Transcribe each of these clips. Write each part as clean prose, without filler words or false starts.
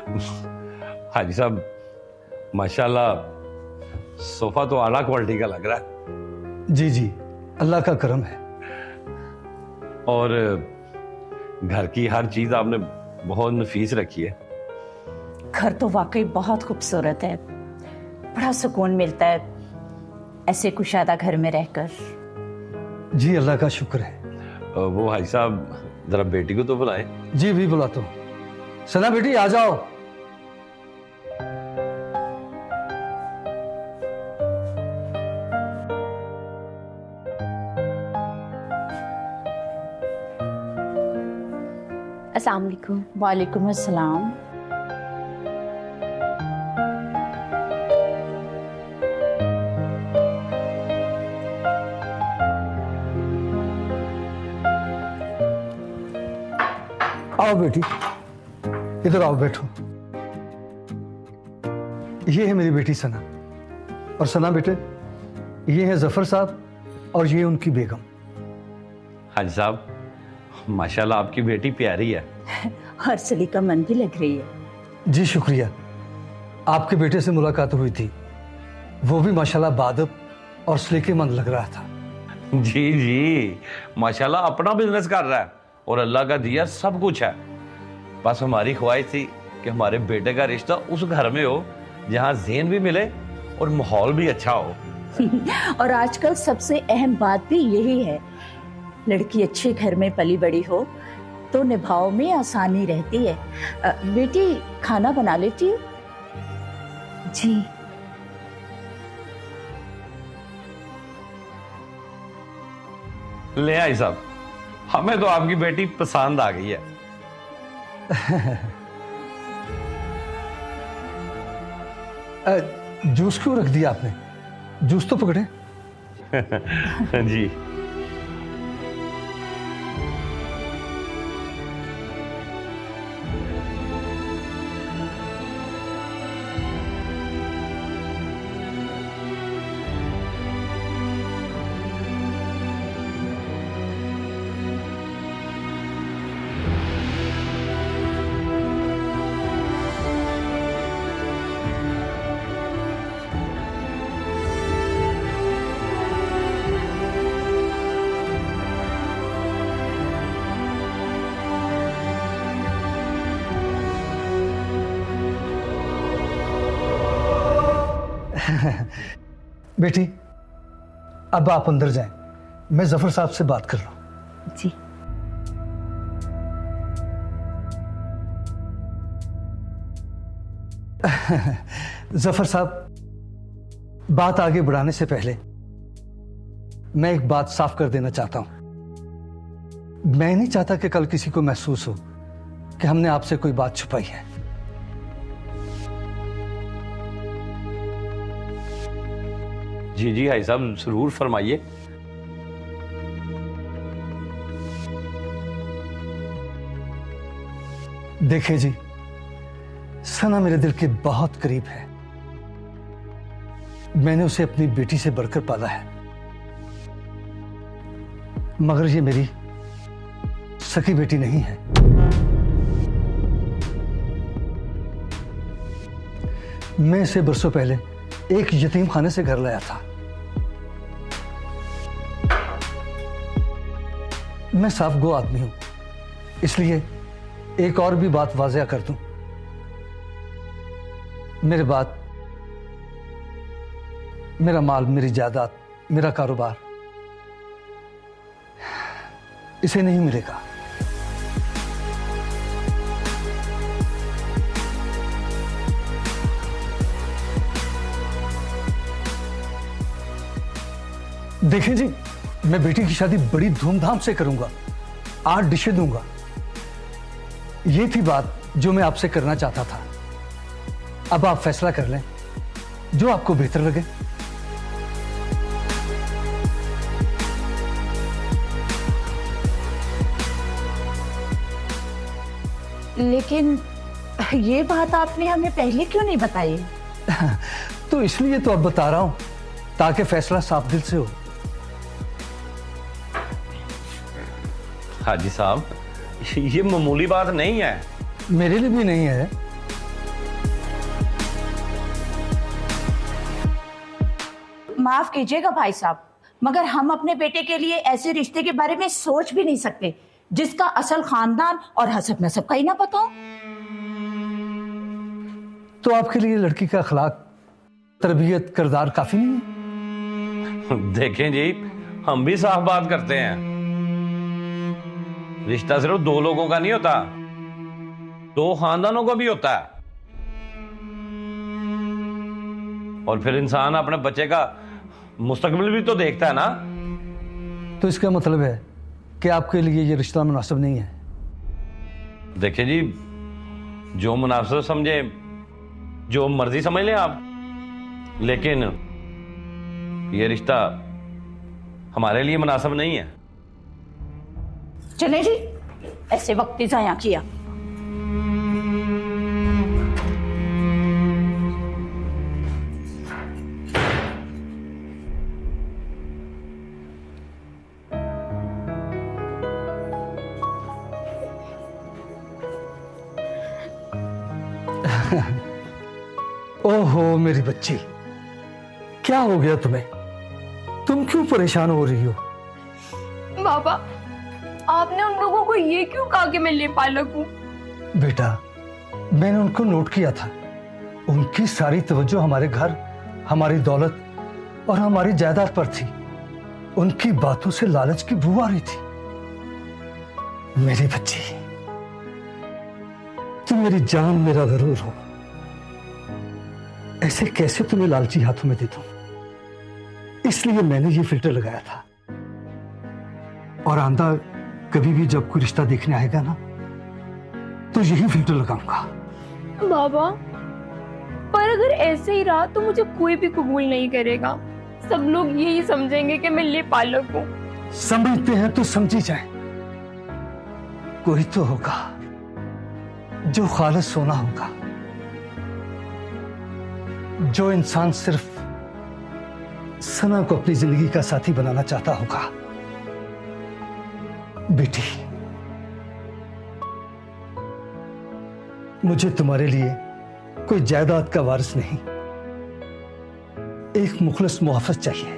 हाजी साहब माशाल्लाह सोफा तो आला क्वालिटी का लग रहा है। जी जी, अल्लाह का करम है। और घर की हर चीज आपने बहुत नफीस रखी है। घर तो वाकई बहुत खूबसूरत है, बड़ा सुकून मिलता है ऐसे कुशादा घर में रहकर। जी अल्लाह का शुक्र है। वो हाजी साहब जरा बेटी को तो बुलाएं। जी भी बुलाता हूँ। सना बेटी आ जाओ। अस्सलाम वालेकुम। वालेकुम अस्सलाम। आओ बेटी, इधर आओ, बैठो। ये है मेरी बेटी सना। और सना बेटे, ये है जफर साहब और ये उनकी बेगम। हाजी साहब माशाल्लाह आपकी बेटी प्यारी है। और सलीका मन भी लग रही है। जी शुक्रिया। आपके बेटे से मुलाकात हुई थी, वो भी माशाल्लाह बादब और सलीकेमंद लग रहा था। जी जी माशाल्लाह अपना बिजनेस कर रहा है और अल्लाह का दिया सब कुछ है। बस हमारी ख्वाहिश थी कि हमारे बेटे का रिश्ता उस घर में हो जहाँ ज़ेन भी मिले और माहौल भी अच्छा हो। और आजकल सबसे अहम बात भी यही है, लड़की अच्छे घर में पली बड़ी हो तो निभाव में आसानी रहती है। बेटी खाना बना लेती हो? जी ले आई साहब, हमें तो आपकी बेटी पसंद आ गई है। जूस क्यों रख दिया आपने? जूस तो पकड़े। जी बेटी अब आप अंदर जाएं, मैं जफर साहब से बात कर लूं। जी जफर साहब, बात आगे बढ़ाने से पहले मैं एक बात साफ कर देना चाहता हूं। मैं नहीं चाहता कि कल किसी को महसूस हो कि हमने आपसे कोई बात छुपाई है। जी जी हाजी साहब जरूर फरमाइए। देखिए जी, सना मेरे दिल के बहुत करीब है। मैंने उसे अपनी बेटी से बढ़कर पाला है, मगर ये मेरी सकी बेटी नहीं है। मैं इसे बरसों पहले एक यतीम खाने से घर लाया था। मैं साफ गो आदमी हूं, इसलिए एक और भी बात वाज़ेह कर दूं। मेरे बाद मेरा माल, मेरी जायदाद, मेरा कारोबार इसे नहीं मिलेगा। देखें जी, मैं बेटी की शादी बड़ी धूमधाम से करूंगा, 8 डिशें दूंगा। ये थी बात जो मैं आपसे करना चाहता था। अब आप फैसला कर लें, जो आपको बेहतर लगे। लेकिन ये बात आपने हमें पहले क्यों नहीं बताई? तो इसलिए तो अब बता रहा हूं, ताकि फैसला साफ दिल से हो। हाजी साहब ये मामूली बात नहीं है। मेरे लिए भी नहीं है। माफ कीजिएगा भाई साहब, मगर हम अपने बेटे के लिए ऐसे रिश्ते के बारे में सोच भी नहीं सकते जिसका असल खानदान और हसब नसब का ही ना पता हो। तो आपके लिए लड़की का अखलाक, तरबियत, किरदार काफी नहीं है? देखें जी, हम भी साफ बात करते हैं। रिश्ता सिर्फ दो लोगों का नहीं होता, दो खानदानों का भी होता है। और फिर इंसान अपने बच्चे का मुस्तकबिल भी तो देखता है ना। तो इसका मतलब है कि आपके लिए ये रिश्ता मुनासिब नहीं है? देखिए जी, जो मुनासिब समझे, जो मर्जी समझ लें आप, लेकिन ये रिश्ता हमारे लिए मुनासिब नहीं है। चले जी, ऐसे वक्त जाया किया। ओहो मेरी बच्ची, क्या हो गया तुम्हें? तुम क्यों परेशान हो रही हो? पापा, आपने उन लोगों को ये क्यों कहा कि मैं लेपालक हूँ? बेटा, मैंने उनको नोट किया था। उनकी सारी तवज्जो हमारे घर, हमारी दौलत और हमारी जायदाद पर थी। उनकी बातों से लालच की बू आ रही थी। मेरी बच्ची, तुम मेरी जान, मेरा गरूर हो। ऐसे कैसे तुम्हें लालची हाथों में दे दूं? इसलिए मैंने ये फिल्टर लगाया था। और आंदा कभी भी जब कोई रिश्ता देखने आएगा ना, तो यही फिल्टर लगाऊंगा। बाबा, पर अगर ऐसे ही रहा तो मुझे कोई भी कबूल नहीं करेगा। सब लोग यही समझेंगे कि मैं लेपालक हूँ। समझते हैं तो समझी जाए। कोई तो होगा जो खालिस सोना होगा, जो इंसान सिर्फ सना को अपनी जिंदगी का साथी बनाना चाहता होगा। बेटी, मुझे तुम्हारे लिए कोई जायदाद का वारिस नहीं, एक मुखलिस मुहाफिज चाहिए।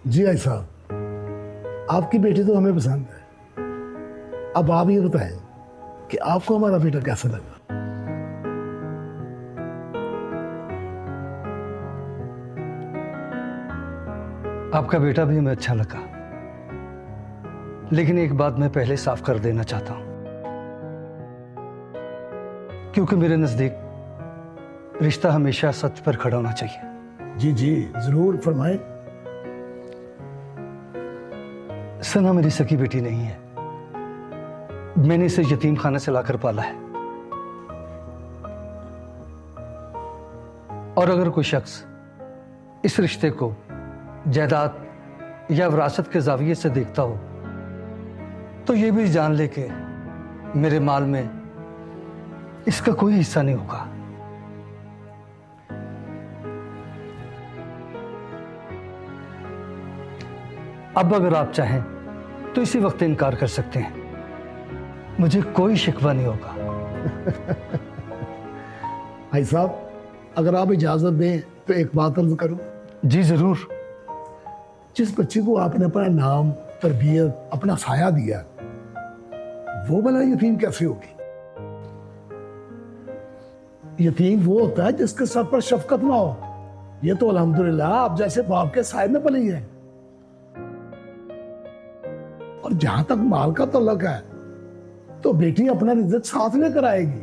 जी आई साहब, आपकी बेटी तो हमें पसंद है। अब आप ये बताएं कि आपको हमारा बेटा कैसा लगा? आपका बेटा भी हमें अच्छा लगा, लेकिन एक बात मैं पहले साफ कर देना चाहता हूं, क्योंकि मेरे नजदीक रिश्ता हमेशा सच पर खड़ा होना चाहिए। जी जी, जरूर फरमाएं। सना मेरी सकी बेटी नहीं है। मैंने इसे यतीम खाने से लाकर पाला है। और अगर कोई शख्स इस रिश्ते को जायदाद या विरासत के जाविये से देखता हो, तो ये भी जान ले कि मेरे माल में इसका कोई हिस्सा नहीं होगा। अब अगर आप चाहें तो इसी वक्त इनकार कर सकते हैं, मुझे कोई शिकवा नहीं होगा। भाई साहब, अगर आप इजाजत दें तो एक बात अर्ज करूं। जी जरूर। जिस बच्चे को आपने अपना नाम, तरबियत, अपना साया दिया, वो भला यतीम कैसे होगी? यतीम वो होता है जिसके सर पर शफकत ना हो। ये तो अल्हम्दुलिल्लाह आप जैसे बाप के साय में पली है। और जहां तक माल का तल्लक है, तो बेटी अपना रिज़्क साथ लेकर आएगी।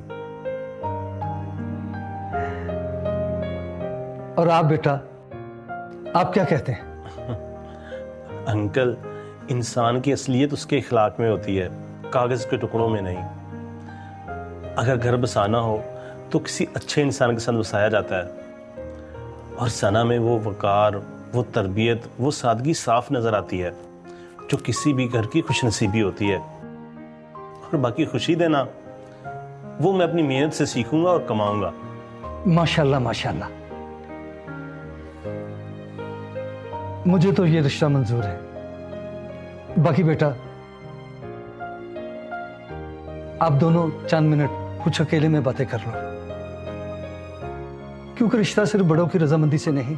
और आप बेटा, आप क्या कहते हैं? अंकल, इंसान की असलियत उसके इखलाक में होती है, कागज के टुकड़ों में नहीं। अगर घर बसाना हो तो किसी अच्छे इंसान के साथ बसाया जाता है। और सना में वो वकार, वो तरबियत, वो सादगी साफ नजर आती है जो किसी भी घर की खुशनसीबी होती है। और बाकी खुशी देना, वो मैं अपनी मेहनत से सीखूंगा और कमाऊंगा। माशाल्लाह माशाल्लाह। मुझे तो ये रिश्ता मंजूर है। बाकी बेटा, आप दोनों चंद मिनट कुछ अकेले में बातें कर लो, क्योंकि रिश्ता सिर्फ बड़ों की रजामंदी से नहीं,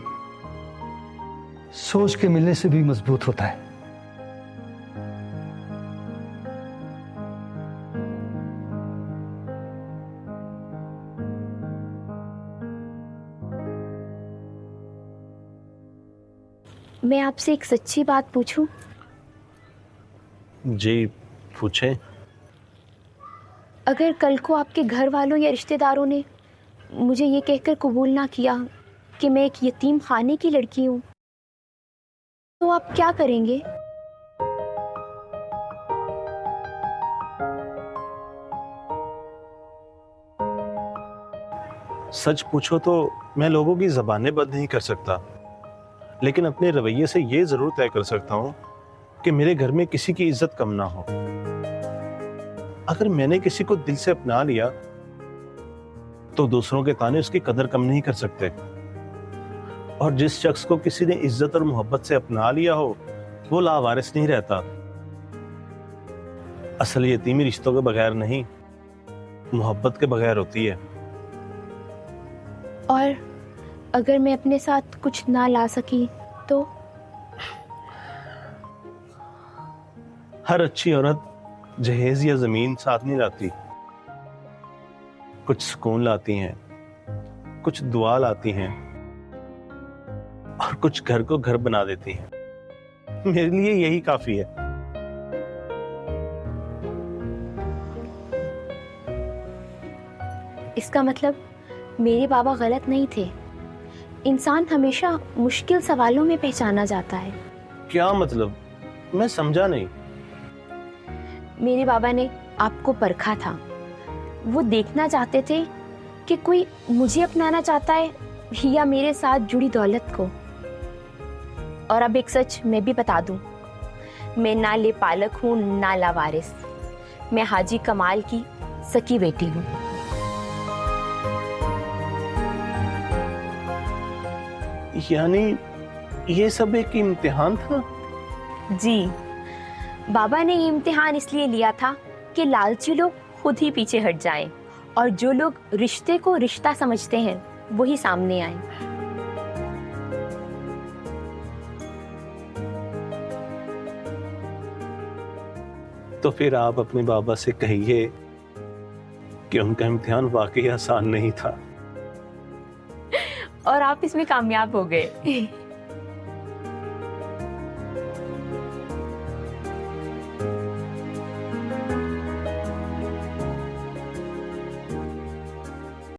सोच के मिलने से भी मजबूत होता है। मैं आपसे एक सच्ची बात पूछूं? जी पूछें। अगर कल को आपके घर वालों या रिश्तेदारों ने मुझे ये कहकर कबूल ना किया कि मैं एक यतीम खाने की लड़की हूं, तो आप क्या करेंगे? सच पूछो तो मैं लोगों की ज़बानें बंद नहीं कर सकता, लेकिन अपने रवैये से ये जरूर तय कर सकता हूं कि मेरे घर में किसी की इज्जत कम ना हो। अगर मैंने किसी को दिल से अपना लिया तो दूसरों के ताने उसकी कदर कम नहीं कर सकते, और जिस शख्स को किसी ने इज्जत और मोहब्बत से अपना लिया हो वो लावारिस नहीं रहता। असल यतीमी रिश्तों के बगैर नहीं, मोहब्बत के बगैर होती है। और अगर मैं अपने साथ कुछ ना ला सकी तो? हर अच्छी औरत जहेज या जमीन साथ नहीं लाती, कुछ सुकून लाती हैं, कुछ दुआ लाती हैं, और कुछ घर को घर बना देती हैं। मेरे लिए यही काफी है। इसका मतलब मेरे बाबा गलत नहीं थे। इंसान हमेशा मुश्किल सवालों में पहचाना जाता है। क्या मतलब? मैं समझा नहीं। मेरे बाबा ने आपको परखा था। वो देखना चाहते थे कि कोई मुझे अपनाना चाहता है या मेरे साथ जुड़ी दौलत को। और अब एक सच मैं भी बता दूं, मैं ना ले पालक हूं ना लावारिस। मैं हाजी कमाल की सकी बेटी हूं। यानी ये सब एक इम्तिहान था? जी, बाबा ने ये इम्तिहान इसलिए लिया था कि लालची लोग खुद ही पीछे हट जाएं और जो लोग रिश्ते को रिश्ता समझते हैं वही सामने आए। तो फिर आप अपने बाबा से कहिए कि उनका इम्तिहान वाकई आसान नहीं था और आप इसमें कामयाब हो गए।